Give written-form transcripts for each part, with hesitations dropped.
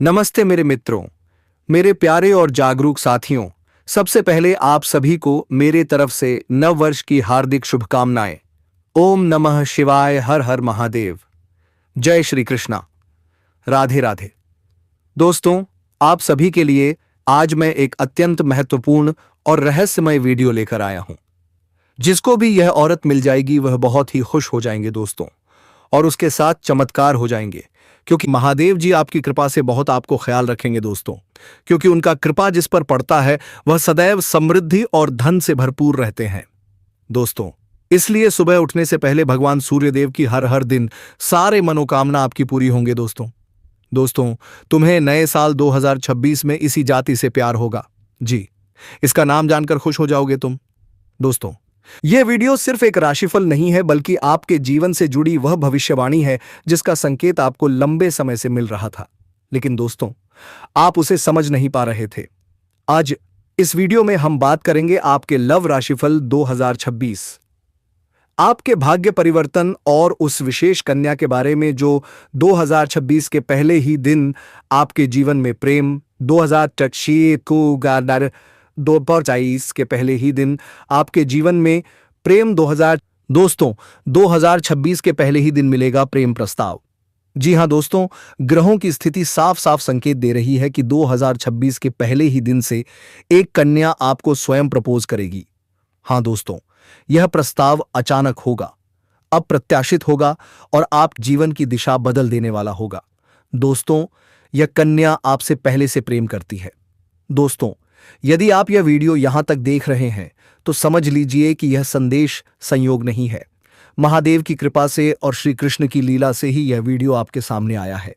नमस्ते मेरे मित्रों, मेरे प्यारे और जागरूक साथियों। सबसे पहले आप सभी को मेरे तरफ से नव वर्ष की हार्दिक शुभकामनाएं। ओम नमः शिवाय, हर हर महादेव। जय श्री कृष्णा, राधे राधे। दोस्तों, आप सभी के लिए आज मैं एक अत्यंत महत्वपूर्ण और रहस्यमय वीडियो लेकर आया हूं। जिसको भी यह औरत मिल जाएगी वह बहुत ही खुश हो जाएंगे दोस्तों, और उसके साथ चमत्कार हो जाएंगे, क्योंकि महादेव जी आपकी कृपा से बहुत आपको ख्याल रखेंगे दोस्तों। क्योंकि उनका कृपा जिस पर पड़ता है वह सदैव समृद्धि और धन से भरपूर रहते हैं दोस्तों। इसलिए सुबह उठने से पहले भगवान सूर्यदेव की हर हर दिन सारे मनोकामना आपकी पूरी होंगे दोस्तों। दोस्तों, तुम्हें नए साल 2026 में इसी जाति से प्यार होगा जी। इसका नाम जानकर खुश हो जाओगे तुम दोस्तों। यह वीडियो सिर्फ एक राशिफल नहीं है, बल्कि आपके जीवन से जुड़ी वह भविष्यवाणी है जिसका संकेत आपको लंबे समय से मिल रहा था, लेकिन दोस्तों आप उसे समझ नहीं पा रहे थे। आज इस वीडियो में हम बात करेंगे आपके लव राशिफल 2026, आपके भाग्य परिवर्तन और उस विशेष कन्या के बारे में जो 2026 के पहले ही दिन आपके जीवन में प्रेम, 2024 के पहले ही दिन आपके जीवन में प्रेम, दोस्तों 2026 के पहले ही दिन मिलेगा प्रेम प्रस्ताव। जी हां दोस्तों, ग्रहों की स्थिति साफ साफ संकेत दे रही है कि 2026 के पहले ही दिन से एक कन्या आपको स्वयं प्रपोज करेगी। हां दोस्तों, यह प्रस्ताव अचानक होगा, अप्रत्याशित होगा और आप जीवन की दिशा बदल देने वाला होगा। दोस्तों, यह कन्या आपसे पहले से प्रेम करती है। दोस्तों, यदि आप यह वीडियो यहां तक देख रहे हैं तो समझ लीजिए कि यह संदेश संयोग नहीं है। महादेव की कृपा से और श्री कृष्ण की लीला से ही यह वीडियो आपके सामने आया है।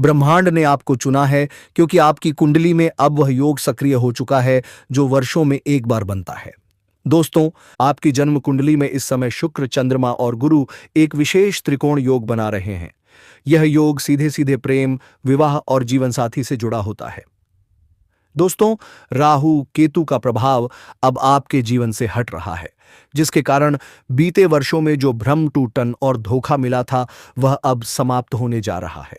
ब्रह्मांड ने आपको चुना है क्योंकि आपकी कुंडली में अब वह योग सक्रिय हो चुका है जो वर्षों में एक बार बनता है। दोस्तों, आपकी जन्म कुंडली में इस समय शुक्र, चंद्रमा और गुरु एक विशेष त्रिकोण योग बना रहे हैं। यह योग सीधे सीधे प्रेम, विवाह और जीवन साथी से जुड़ा होता है। दोस्तों, राहु केतु का प्रभाव अब आपके जीवन से हट रहा है, जिसके कारण बीते वर्षों में जो भ्रम, टूटन और धोखा मिला था वह अब समाप्त होने जा रहा है।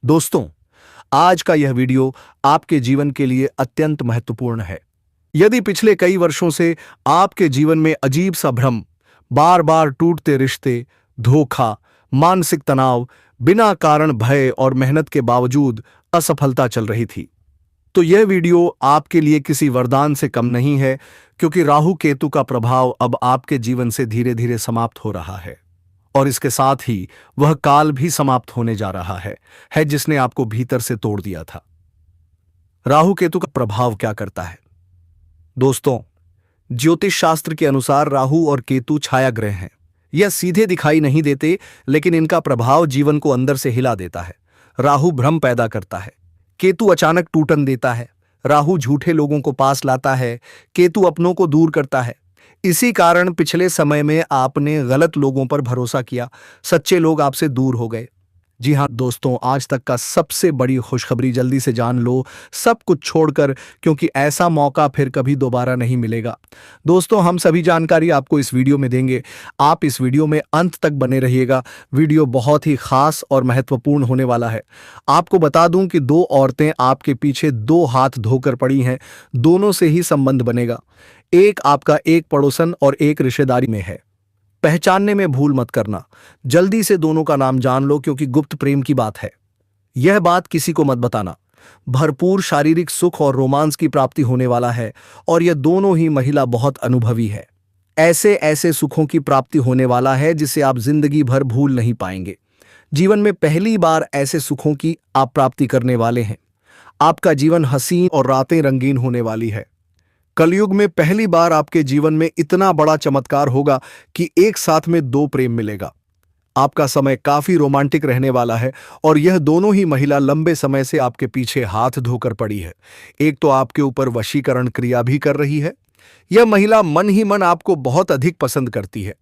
दोस्तों, आज का यह वीडियो आपके जीवन के लिए अत्यंत महत्वपूर्ण है। यदि पिछले कई वर्षों से आपके जीवन में अजीब सा भ्रम, बार बार टूटते रिश्ते, धोखा, मानसिक तनाव, बिना कारण भय और मेहनत के बावजूद असफलता चल रही थी, तो यह वीडियो आपके लिए किसी वरदान से कम नहीं है, क्योंकि राहु केतु का प्रभाव अब आपके जीवन से धीरे धीरे समाप्त हो रहा है और इसके साथ ही वह काल भी समाप्त होने जा रहा है जिसने आपको भीतर से तोड़ दिया था। राहु केतु का प्रभाव क्या करता है? दोस्तों, ज्योतिष शास्त्र के अनुसार राहु और केतु छाया ग्रह हैं। यह सीधे दिखाई नहीं देते, लेकिन इनका प्रभाव जीवन को अंदर से हिला देता है। राहु भ्रम पैदा करता है, केतु अचानक टूटन देता है। राहु झूठे लोगों को पास लाता है, केतु अपनों को दूर करता है। इसी कारण पिछले समय में आपने गलत लोगों पर भरोसा किया, सच्चे लोग आपसे दूर हो गए। जी हां दोस्तों, आज तक का सबसे बड़ी खुशखबरी जल्दी से जान लो, सब कुछ छोड़कर, क्योंकि ऐसा मौका फिर कभी दोबारा नहीं मिलेगा। दोस्तों, हम सभी जानकारी आपको इस वीडियो में देंगे। आप इस वीडियो में अंत तक बने रहिएगा। वीडियो बहुत ही खास और महत्वपूर्ण होने वाला है। आपको बता दूं कि दो औरतें आपके पीछे दो हाथ धोकर पड़ी हैं। दोनों से ही संबंध बनेगा। एक आपका एक पड़ोसन और एक रिश्तेदारी में है। पहचानने में भूल मत करना। जल्दी से दोनों का नाम जान लो, क्योंकि गुप्त प्रेम की बात है। यह बात किसी को मत बताना। भरपूर शारीरिक सुख और रोमांस की प्राप्ति होने वाला है और यह दोनों ही महिला बहुत अनुभवी है। ऐसे ऐसे सुखों की प्राप्ति होने वाला है जिसे आप जिंदगी भर भूल नहीं पाएंगे। जीवन में पहली बार ऐसे सुखों की आप प्राप्ति करने वाले हैं। आपका जीवन हसीन और रातें रंगीन होने वाली है। कलयुग में पहली बार आपके जीवन में इतना बड़ा चमत्कार होगा कि एक साथ में दो प्रेम मिलेगा। आपका समय काफी रोमांटिक रहने वाला है और यह दोनों ही महिला लंबे समय से आपके पीछे हाथ धोकर पड़ी है। एक तो आपके ऊपर वशीकरण क्रिया भी कर रही है। यह महिला मन ही मन आपको बहुत अधिक पसंद करती है।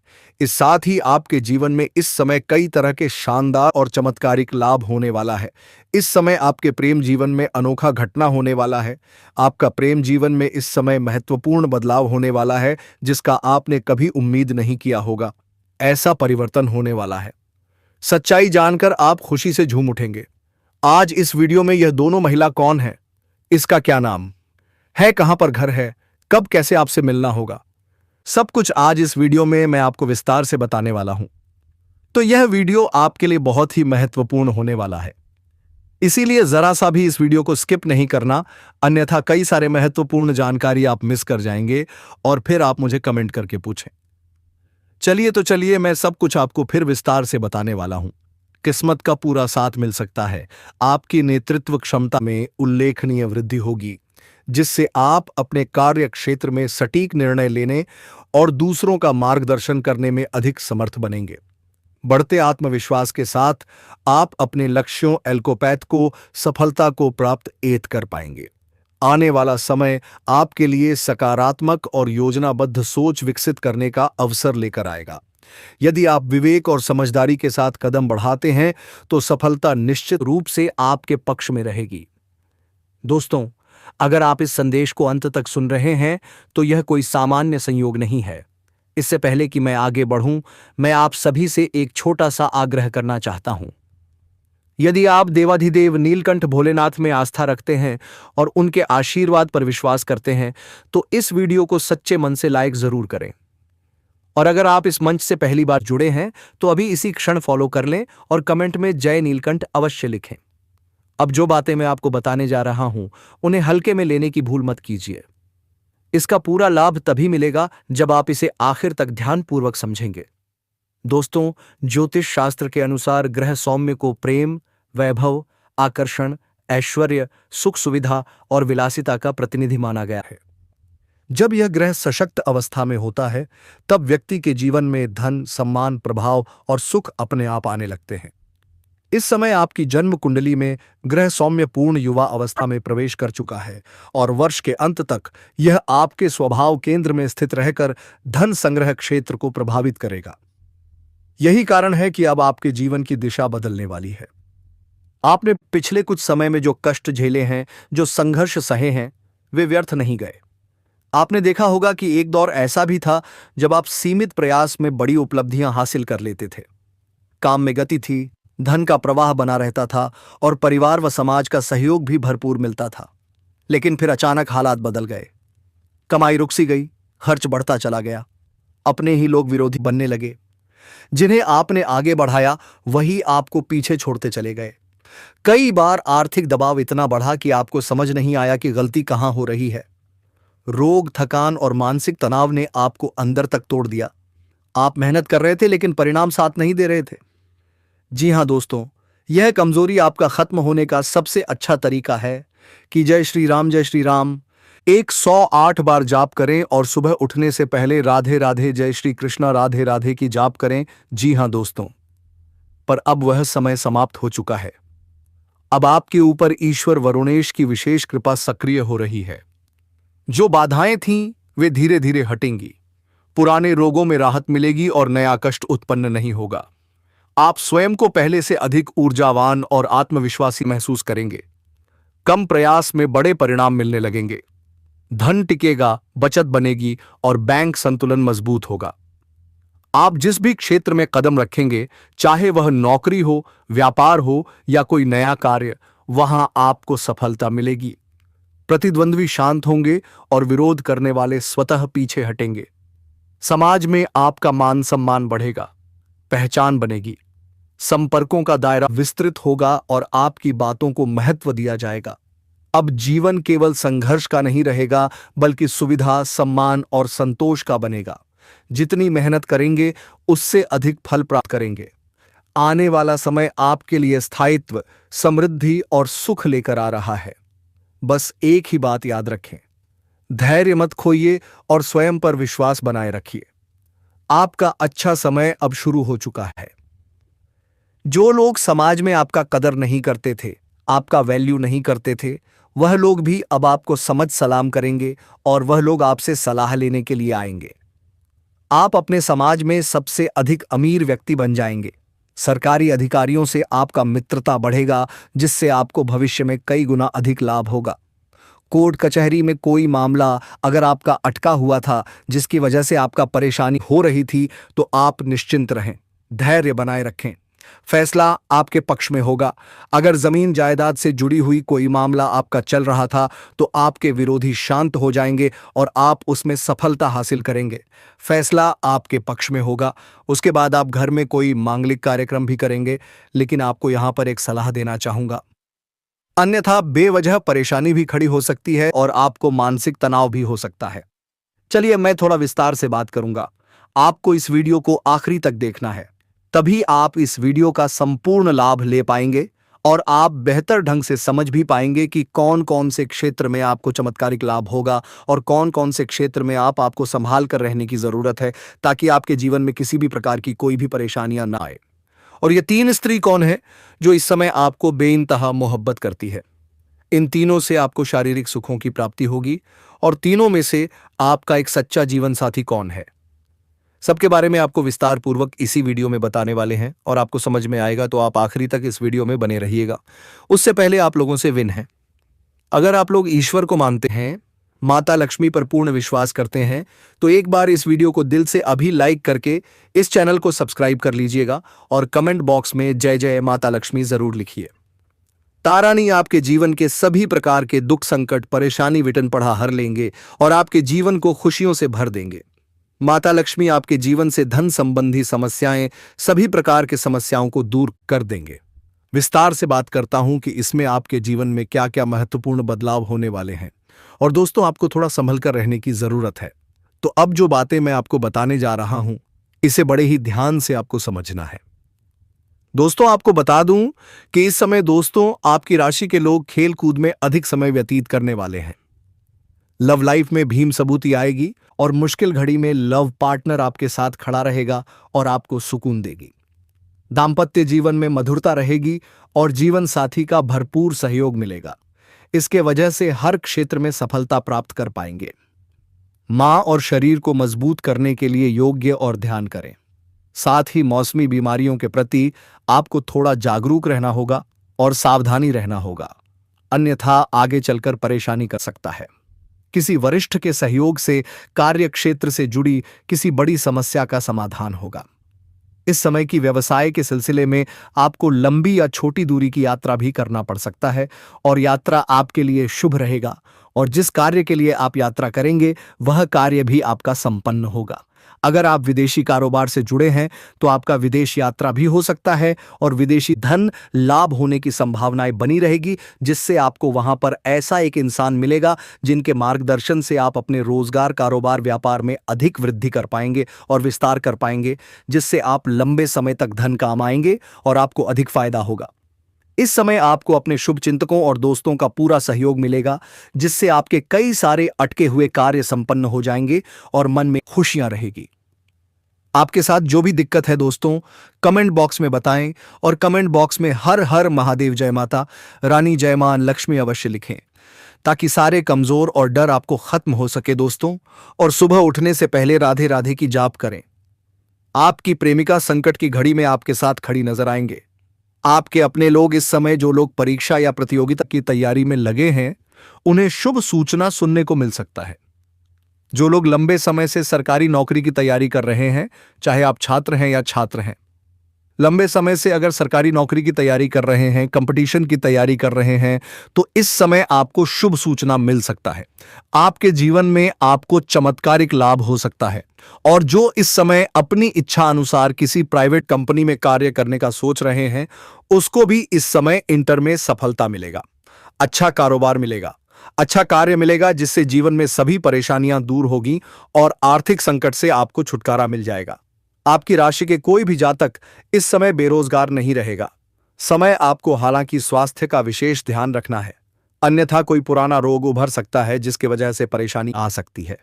इस साथ ही आपके जीवन में इस समय कई तरह के शानदार और चमत्कारिक लाभ होने वाला है। इस समय आपके प्रेम जीवन में अनोखा घटना होने वाला है। आपका प्रेम जीवन में इस समय महत्वपूर्ण बदलाव होने वाला है जिसका आपने कभी उम्मीद नहीं किया होगा। ऐसा परिवर्तन होने वाला है, सच्चाई जानकर आप खुशी से झूम उठेंगे। आज इस वीडियो में यह दोनों महिला कौन है, इसका क्या नाम है, कहां पर घर है, कब कैसे आपसे मिलना होगा, सब कुछ आज इस वीडियो में मैं आपको विस्तार से बताने वाला हूं। तो यह वीडियो आपके लिए बहुत ही महत्वपूर्ण होने वाला है, इसीलिए जरा सा भी इस वीडियो को स्किप नहीं करना, अन्यथा कई सारे महत्वपूर्ण जानकारी आप मिस कर जाएंगे और फिर आप मुझे कमेंट करके पूछें। चलिए मैं सब कुछ आपको फिर विस्तार से बताने वाला हूं। किस्मत का पूरा साथ मिल सकता है, आपकी नेतृत्व क्षमता में उल्लेखनीय वृद्धि होगी, जिससे आप अपने कार्य क्षेत्र में सटीक निर्णय लेने और दूसरों का मार्गदर्शन करने में अधिक समर्थ बनेंगे। बढ़ते आत्मविश्वास के साथ आप अपने लक्ष्यों एल्कोपैथ को सफलता को प्राप्त एत कर पाएंगे। आने वाला समय आपके लिए सकारात्मक और योजनाबद्ध सोच विकसित करने का अवसर लेकर आएगा। यदि आप विवेक और समझदारी के साथ कदम बढ़ाते हैं तो सफलता निश्चित रूप से आपके पक्ष में रहेगी। दोस्तों, अगर आप इस संदेश को अंत तक सुन रहे हैं तो यह कोई सामान्य संयोग नहीं है। इससे पहले कि मैं आगे बढ़ूं, मैं आप सभी से एक छोटा सा आग्रह करना चाहता हूं। यदि आप देवाधिदेव नीलकंठ भोलेनाथ में आस्था रखते हैं और उनके आशीर्वाद पर विश्वास करते हैं तो इस वीडियो को सच्चे मन से लाइक जरूर करें। और अगर आप इस मंच से पहली बार जुड़े हैं तो अभी इसी क्षण फॉलो कर लें और कमेंट में जय नीलकंठ अवश्य लिखें। अब जो बातें मैं आपको बताने जा रहा हूं उन्हें हल्के में लेने की भूल मत कीजिए। इसका पूरा लाभ तभी मिलेगा जब आप इसे आखिर तक ध्यानपूर्वक समझेंगे। दोस्तों, ज्योतिष शास्त्र के अनुसार ग्रह सौम्य को प्रेम, वैभव, आकर्षण, ऐश्वर्य, सुख सुविधा और विलासिता का प्रतिनिधि माना गया है। जब यह ग्रह सशक्त अवस्था में होता है तब व्यक्ति के जीवन में धन, सम्मान, प्रभाव और सुख अपने आप आने लगते हैं। इस समय आपकी जन्म कुंडली में ग्रह सौम्य पूर्ण युवा अवस्था में प्रवेश कर चुका है और वर्ष के अंत तक यह आपके स्वभाव केंद्र में स्थित रहकर धन संग्रह क्षेत्र को प्रभावित करेगा। यही कारण है कि अब आपके जीवन की दिशा बदलने वाली है। आपने पिछले कुछ समय में जो कष्ट झेले हैं, जो संघर्ष सहे हैं, वे व्यर्थ नहीं गए। आपने देखा होगा कि एक दौर ऐसा भी था जब आप सीमित प्रयास में बड़ी उपलब्धियां हासिल कर लेते थे। काम में गति थी, धन का प्रवाह बना रहता था और परिवार व समाज का सहयोग भी भरपूर मिलता था। लेकिन फिर अचानक हालात बदल गए। कमाई रुक सी गई, खर्च बढ़ता चला गया, अपने ही लोग विरोधी बनने लगे। जिन्हें आपने आगे बढ़ाया वही आपको पीछे छोड़ते चले गए। कई बार आर्थिक दबाव इतना बढ़ा कि आपको समझ नहीं आया कि गलती कहां हो रही है। रोग, थकान और मानसिक तनाव ने आपको अंदर तक तोड़ दिया। आप मेहनत कर रहे थे लेकिन परिणाम साथ नहीं दे रहे थे। जी हां दोस्तों, यह कमजोरी आपका खत्म होने का सबसे अच्छा तरीका है कि जय श्री राम 108 बार जाप करें और सुबह उठने से पहले राधे राधे जय श्री कृष्णा राधे राधे की जाप करें। जी हां दोस्तों, पर अब वह समय समाप्त हो चुका है। अब आपके ऊपर ईश्वर वरुणेश की विशेष कृपा सक्रिय हो रही है। जो बाधाएं थीं वे धीरे धीरे हटेंगी। पुराने रोगों में राहत मिलेगी और नया कष्ट उत्पन्न नहीं होगा। आप स्वयं को पहले से अधिक ऊर्जावान और आत्मविश्वासी महसूस करेंगे। कम प्रयास में बड़े परिणाम मिलने लगेंगे। धन टिकेगा, बचत बनेगी और बैंक संतुलन मजबूत होगा। आप जिस भी क्षेत्र में कदम रखेंगे, चाहे वह नौकरी हो, व्यापार हो या कोई नया कार्य, वहां आपको सफलता मिलेगी। प्रतिद्वंद्वी शांत होंगे और विरोध करने वाले स्वतः पीछे हटेंगे। समाज में आपका मान सम्मान बढ़ेगा, पहचान बनेगी, संपर्कों का दायरा विस्तृत होगा और आपकी बातों को महत्व दिया जाएगा। अब जीवन केवल संघर्ष का नहीं रहेगा बल्कि सुविधा, सम्मान और संतोष का बनेगा। जितनी मेहनत करेंगे उससे अधिक फल प्राप्त करेंगे। आने वाला समय आपके लिए स्थायित्व, समृद्धि और सुख लेकर आ रहा है। बस एक ही बात याद रखें, धैर्य मत खोइए और स्वयं पर विश्वास बनाए रखिए। आपका अच्छा समय अब शुरू हो चुका है। जो लोग समाज में आपका कदर नहीं करते थे, आपका वैल्यू नहीं करते थे, वह लोग भी अब आपको समझ सलाम करेंगे और वह लोग आपसे सलाह लेने के लिए आएंगे। आप अपने समाज में सबसे अधिक अमीर व्यक्ति बन जाएंगे। सरकारी अधिकारियों से आपका मित्रता बढ़ेगा, जिससे आपको भविष्य में कई गुना अधिक लाभ होगा। कोर्ट कचहरी में कोई मामला अगर आपका अटका हुआ था, जिसकी वजह से आपका परेशानी हो रही थी, तो आप निश्चिंत रहें, धैर्य बनाए रखें। फैसला आपके पक्ष में होगा। अगर जमीन जायदाद से जुड़ी हुई कोई मामला आपका चल रहा था तो आपके विरोधी शांत हो जाएंगे और आप उसमें सफलता हासिल करेंगे। फैसला आपके पक्ष में होगा। उसके बाद आप घर में कोई मांगलिक कार्यक्रम भी करेंगे, लेकिन आपको यहां पर एक सलाह देना चाहूंगा, अन्यथा बेवजह परेशानी भी खड़ी हो सकती है और आपको मानसिक तनाव भी हो सकता है। चलिए मैं थोड़ा विस्तार से बात करूंगा। आपको इस वीडियो को आखिरी तक देखना है, तभी आप इस वीडियो का संपूर्ण लाभ ले पाएंगे और आप बेहतर ढंग से समझ भी पाएंगे कि कौन कौन से क्षेत्र में आपको चमत्कारिक लाभ होगा और कौन कौन से क्षेत्र में आपको संभाल कर रहने की जरूरत है, ताकि आपके जीवन में किसी भी प्रकार की कोई भी परेशानियां ना आए। और ये 3 स्त्री कौन है जो इस समय आपको बेइंतहा मोहब्बत करती है? इन तीनों से आपको शारीरिक सुखों की प्राप्ति होगी। और तीनों में से आपका एक सच्चा जीवन साथी कौन है, सबके बारे में आपको विस्तार पूर्वक इसी वीडियो में बताने वाले हैं और आपको समझ में आएगा, तो आप आखिरी तक इस वीडियो में बने रहिएगा। उससे पहले आप लोगों से विन है, अगर आप लोग ईश्वर को मानते हैं, माता लक्ष्मी पर पूर्ण विश्वास करते हैं, तो एक बार इस वीडियो को दिल से अभी लाइक करके इस चैनल को सब्सक्राइब कर लीजिएगा और कमेंट बॉक्स में जय जय माता लक्ष्मी जरूर लिखिए। तारानी आपके जीवन के सभी प्रकार के दुख, संकट, परेशानी, विघ्न पड़ा हर लेंगे और आपके जीवन को खुशियों से भर देंगे। माता लक्ष्मी आपके जीवन से धन संबंधी समस्याएं, सभी प्रकार के समस्याओं को दूर कर देंगे। विस्तार से बात करता हूं कि इसमें आपके जीवन में क्या क्या महत्वपूर्ण बदलाव होने वाले हैं। और दोस्तों, आपको थोड़ा संभल कर रहने की जरूरत है। तो अब जो बातें मैं आपको बताने जा रहा हूं, इसे बड़े ही ध्यान से आपको समझना है। दोस्तों, आपको बता दूं कि इस समय दोस्तों आपकी राशि के लोग खेल कूद में अधिक समय व्यतीत करने वाले हैं। लव लाइफ में भीम सबूती आएगी और मुश्किल घड़ी में लव पार्टनर आपके साथ खड़ा रहेगा और आपको सुकून देगी। दाम्पत्य जीवन में मधुरता रहेगी और जीवन साथी का भरपूर सहयोग मिलेगा। इसके वजह से हर क्षेत्र में सफलता प्राप्त कर पाएंगे। मां और शरीर को मजबूत करने के लिए योग्य और ध्यान करें। साथ ही मौसमी बीमारियों के प्रति आपको थोड़ा जागरूक रहना होगा और सावधानी रहना होगा, अन्यथा आगे चलकर परेशानी कर सकता है। किसी वरिष्ठ के सहयोग से कार्य क्षेत्र से जुड़ी किसी बड़ी समस्या का समाधान होगा। इस समय की व्यवसाय के सिलसिले में आपको लंबी या छोटी दूरी की यात्रा भी करना पड़ सकता है और यात्रा आपके लिए शुभ रहेगा और जिस कार्य के लिए आप यात्रा करेंगे वह कार्य भी आपका संपन्न होगा। अगर आप विदेशी कारोबार से जुड़े हैं तो आपका विदेश यात्रा भी हो सकता है और विदेशी धन लाभ होने की संभावनाएं बनी रहेगी, जिससे आपको वहां पर ऐसा एक इंसान मिलेगा जिनके मार्गदर्शन से आप अपने रोजगार, कारोबार, व्यापार में अधिक वृद्धि कर पाएंगे और विस्तार कर पाएंगे, जिससे आप लंबे समय तक धन कमाएंगे और आपको अधिक फायदा होगा। इस समय आपको अपने शुभ चिंतकों और दोस्तों का पूरा सहयोग मिलेगा, जिससे आपके कई सारे अटके हुए कार्य संपन्न हो जाएंगे और मन में खुशियां रहेगी। आपके साथ जो भी दिक्कत है दोस्तों, कमेंट बॉक्स में बताएं और कमेंट बॉक्स में हर हर महादेव, जय माता रानी, जय मां लक्ष्मी अवश्य लिखें, ताकि सारे कमजोर और डर आपको खत्म हो सके दोस्तों। और सुबह उठने से पहले राधे राधे की जाप करें। आपकी प्रेमिका संकट की घड़ी में आपके साथ खड़ी नजर आएंगे। आपके अपने लोग इस समय, जो लोग परीक्षा या प्रतियोगिता की तैयारी में लगे हैं, उन्हें शुभ सूचना सुनने को मिल सकता है। जो लोग लंबे समय से सरकारी नौकरी की तैयारी कर रहे हैं, चाहे आप छात्र हैं या छात्र हैं, लंबे समय से अगर सरकारी नौकरी की तैयारी कर रहे हैं, कंपटीशन की तैयारी कर रहे हैं, तो इस समय आपको शुभ सूचना मिल सकता है। आपके जीवन में आपको चमत्कारिक लाभ हो सकता है। और जो इस समय अपनी इच्छा अनुसार किसी प्राइवेट कंपनी में कार्य करने का सोच रहे हैं, उसको भी इस समय इंटर में सफलता मिलेगा। अच्छा कारोबार मिलेगा, अच्छा कार्य मिलेगा, जिससे जीवन में सभी परेशानियां दूर होगी और आर्थिक संकट से आपको छुटकारा मिल जाएगा। आपकी राशि के कोई भी जातक इस समय बेरोजगार नहीं रहेगा। समय आपको हालांकि स्वास्थ्य का विशेष ध्यान रखना है, अन्यथा कोई पुराना रोग उभर सकता है जिसकी वजह से परेशानी आ सकती है।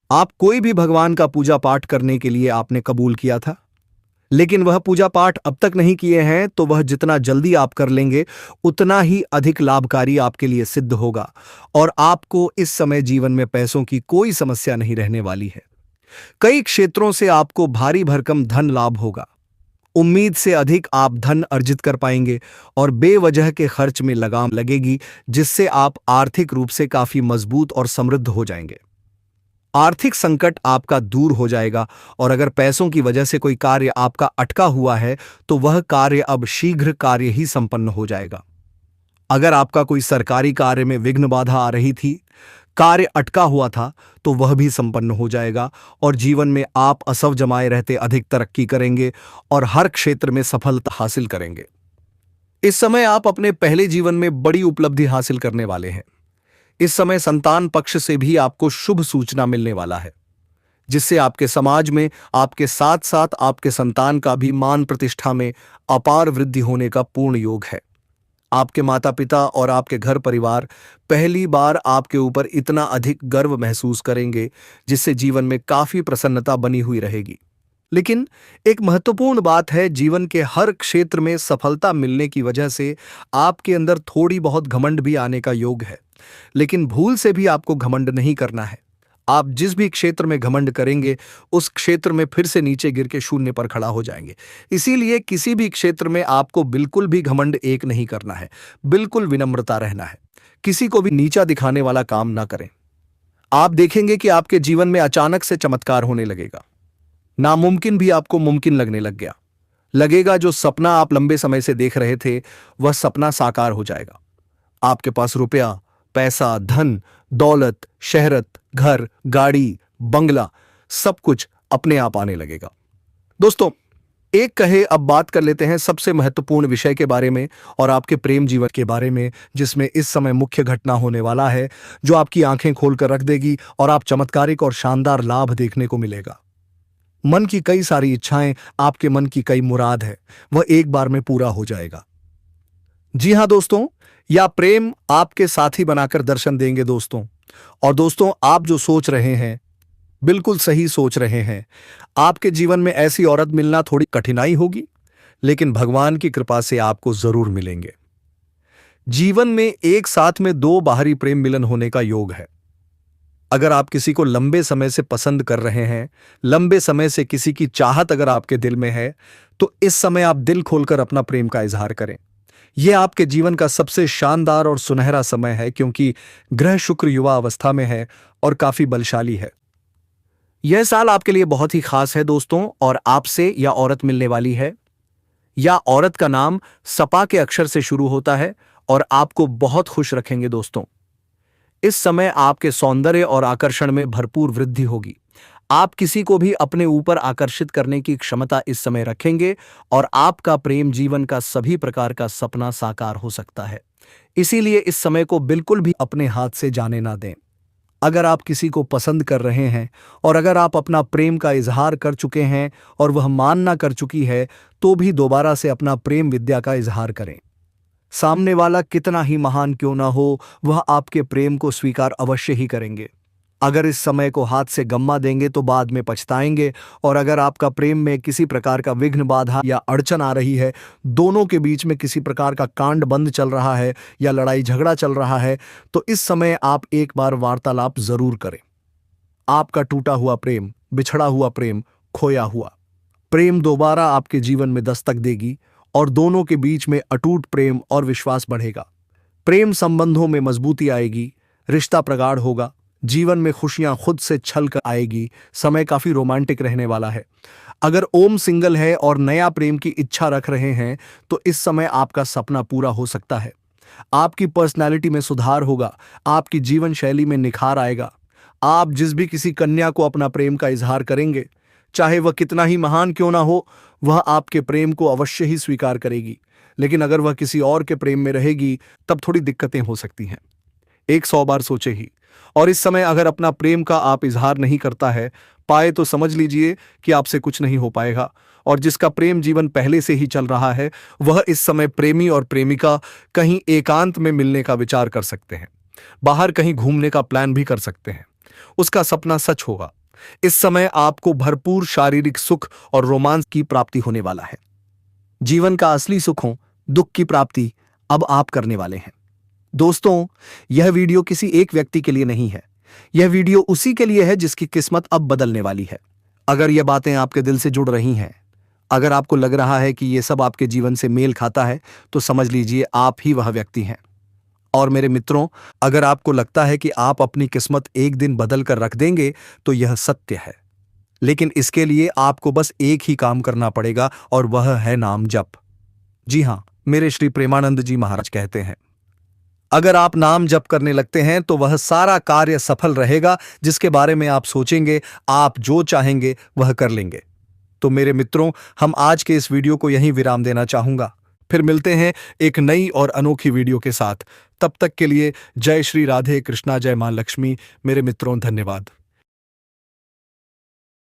आप कोई भी भगवान का पूजा पाठ करने के लिए आपने कबूल किया था, लेकिन वह पूजा पाठ अब तक नहीं किए हैं, तो वह जितना जल्दी आप कर लेंगे उतना ही अधिक लाभकारी आपके लिए सिद्ध होगा और आपको इस समय जीवन में पैसों की कोई समस्या नहीं रहने वाली है। कई क्षेत्रों से आपको भारी भरकम धन लाभ होगा। उम्मीद से अधिक आप धन अर्जित कर पाएंगे और बेवजह के खर्च में लगाम लगेगी, जिससे आप आर्थिक रूप से काफी मजबूत और समृद्ध हो जाएंगे। आर्थिक संकट आपका दूर हो जाएगा और अगर पैसों की वजह से कोई कार्य आपका अटका हुआ है तो वह कार्य अब शीघ्र कार्य ही संपन्न हो जाएगा। अगर आपका कोई सरकारी कार्य में विघ्न बाधा आ रही थी, कार्य अटका हुआ था, तो वह भी संपन्न हो जाएगा और जीवन में आप असव जमाए रहते अधिक तरक्की करेंगे और हर क्षेत्र में सफलता हासिल करेंगे। इस समय आप अपने पहले जीवन में बड़ी उपलब्धि हासिल करने वाले हैं। इस समय संतान पक्ष से भी आपको शुभ सूचना मिलने वाला है, जिससे आपके समाज में आपके साथ साथ आपके संतान का भी मान प्रतिष्ठा में अपार वृद्धि होने का पूर्ण योग है। आपके माता पिता और आपके घर परिवार पहली बार आपके ऊपर इतना अधिक गर्व महसूस करेंगे, जिससे जीवन में काफी प्रसन्नता बनी हुई रहेगी। लेकिन एक महत्वपूर्ण बात है, जीवन के हर क्षेत्र में सफलता मिलने की वजह से आपके अंदर थोड़ी बहुत घमंड भी आने का योग है, लेकिन भूल से भी आपको घमंड नहीं करना है। आप जिस भी क्षेत्र में घमंड करेंगे उस क्षेत्र में फिर से नीचे गिर के शून्य पर खड़ा हो जाएंगे। इसीलिए किसी भी क्षेत्र में आपको बिल्कुल भी घमंड एक नहीं करना है, बिल्कुल विनम्रता रहना है। किसी को भी नीचा दिखाने वाला काम ना करें। आप देखेंगे कि आपके जीवन में अचानक से चमत्कार होने लगेगा। नामुमकिन भी आपको मुमकिन लगने लग गया। लगेगा जो सपना आप लंबे समय से देख रहे थे वह सपना साकार हो जाएगा। आपके पास रुपया, पैसा, धन, दौलत, शहरत, घर, गाड़ी, बंगला सब कुछ अपने आप आने लगेगा। दोस्तों, एक कहे अब बात कर लेते हैं सबसे महत्वपूर्ण विषय के बारे में और आपके प्रेम जीवन के बारे में, जिसमें इस समय मुख्य घटना होने वाला है जो आपकी आंखें खोलकर रख देगी और आप चमत्कारिक और शानदार लाभ देखने को मिलेगा। मन की कई सारी इच्छाएं, आपके मन की कई मुराद है, वह एक बार में पूरा हो जाएगा। जी हां दोस्तों, या प्रेम आपके साथी बनाकर दर्शन देंगे दोस्तों। और दोस्तों, आप जो सोच रहे हैं बिल्कुल सही सोच रहे हैं। आपके जीवन में ऐसी औरत मिलना थोड़ी कठिनाई होगी, लेकिन भगवान की कृपा से आपको जरूर मिलेंगे। जीवन में एक साथ में दो बाहरी प्रेम मिलन होने का योग है। अगर आप किसी को लंबे समय से पसंद कर रहे हैं, लंबे समय से किसी की चाहत अगर आपके दिल में है, तो इस समय आप दिल खोलकर अपना प्रेम का इजहार करें। यह आपके जीवन का सबसे शानदार और सुनहरा समय है, क्योंकि ग्रह शुक्र युवा अवस्था में है और काफी बलशाली है। यह साल आपके लिए बहुत ही खास है दोस्तों, और आपसे यह औरत मिलने वाली है। या औरत का नाम सपा के अक्षर से शुरू होता है और आपको बहुत खुश रखेंगे दोस्तों। इस समय आपके सौंदर्य और आकर्षण में भरपूर वृद्धि होगी। आप किसी को भी अपने ऊपर आकर्षित करने की क्षमता इस समय रखेंगे और आपका प्रेम जीवन का सभी प्रकार का सपना साकार हो सकता है। इसीलिए इस समय को बिल्कुल भी अपने हाथ से जाने ना दें। अगर आप किसी को पसंद कर रहे हैं और अगर आप अपना प्रेम का इजहार कर चुके हैं और वह मानना कर चुकी है, तो भी दोबारा से अपना प्रेम विद्या का इजहार करें। सामने वाला कितना ही महान क्यों ना हो, वह आपके प्रेम को स्वीकार अवश्य ही करेंगे। अगर इस समय को हाथ से गम्मा देंगे तो बाद में पछताएंगे। और अगर आपका प्रेम में किसी प्रकार का विघ्न बाधा या अड़चन आ रही है, दोनों के बीच में किसी प्रकार का कांड बंद चल रहा है या लड़ाई झगड़ा चल रहा है, तो इस समय आप एक बार वार्तालाप जरूर करें। आपका टूटा हुआ प्रेम, बिछड़ा हुआ प्रेम, खोया हुआ प्रेम दोबारा आपके जीवन में दस्तक देगी और दोनों के बीच में अटूट प्रेम और विश्वास बढ़ेगा। प्रेम संबंधों में मजबूती आएगी, रिश्ता प्रगाढ़ होगा, जीवन में खुशियां खुद से छल कर आएगी। समय काफी रोमांटिक रहने वाला है। अगर ओम सिंगल है और नया प्रेम की इच्छा रख रहे हैं, तो इस समय आपका सपना पूरा हो सकता है। आपकी पर्सनैलिटी में सुधार होगा, आपकी जीवन शैली में निखार आएगा। आप जिस भी किसी कन्या को अपना प्रेम का इजहार करेंगे, चाहे वह कितना ही महान क्यों ना हो, वह आपके प्रेम को अवश्य ही स्वीकार करेगी। लेकिन अगर वह किसी और के प्रेम में रहेगी, तब थोड़ी दिक्कतें हो सकती हैं। 100 बार सोचे ही। और इस समय अगर अपना प्रेम का आप इजहार नहीं करता है पाए, तो समझ लीजिए कि आपसे कुछ नहीं हो पाएगा। और जिसका प्रेम जीवन पहले से ही चल रहा है, वह इस समय प्रेमी और प्रेमिका कहीं एकांत में मिलने का विचार कर सकते हैं। बाहर कहीं घूमने का प्लान भी कर सकते हैं। उसका सपना सच होगा। इस समय आपको भरपूर शारीरिक सुख और रोमांस की प्राप्ति होने वाला है। जीवन का असली सुखों, दुख की प्राप्ति अब आप करने वाले हैं। दोस्तों, यह वीडियो किसी एक व्यक्ति के लिए नहीं है। यह वीडियो उसी के लिए है जिसकी किस्मत अब बदलने वाली है। अगर यह बातें आपके दिल से जुड़ रही हैं, अगर आपको लग रहा है कि यह सब आपके जीवन से मेल खाता है, तो समझ लीजिए आप ही वह व्यक्ति हैं। और मेरे मित्रों, अगर आपको लगता है कि आप अपनी किस्मत एक दिन बदल कर रख देंगे तो यह सत्य है। लेकिन इसके लिए आपको बस एक ही काम करना पड़ेगा और वह है नाम जप। जी हां, मेरे श्री प्रेमानंद जी महाराज कहते हैं, अगर आप नाम जप करने लगते हैं तो वह सारा कार्य सफल रहेगा जिसके बारे में आप सोचेंगे, आप जो चाहेंगे वह कर लेंगे। तो मेरे मित्रों, हम आज के इस वीडियो को यहीं विराम देना चाहूंगा। फिर मिलते हैं एक नई और अनोखी वीडियो के साथ। तब तक के लिए जय श्री राधे कृष्णा, जय मां लक्ष्मी। मेरे मित्रों, धन्यवाद।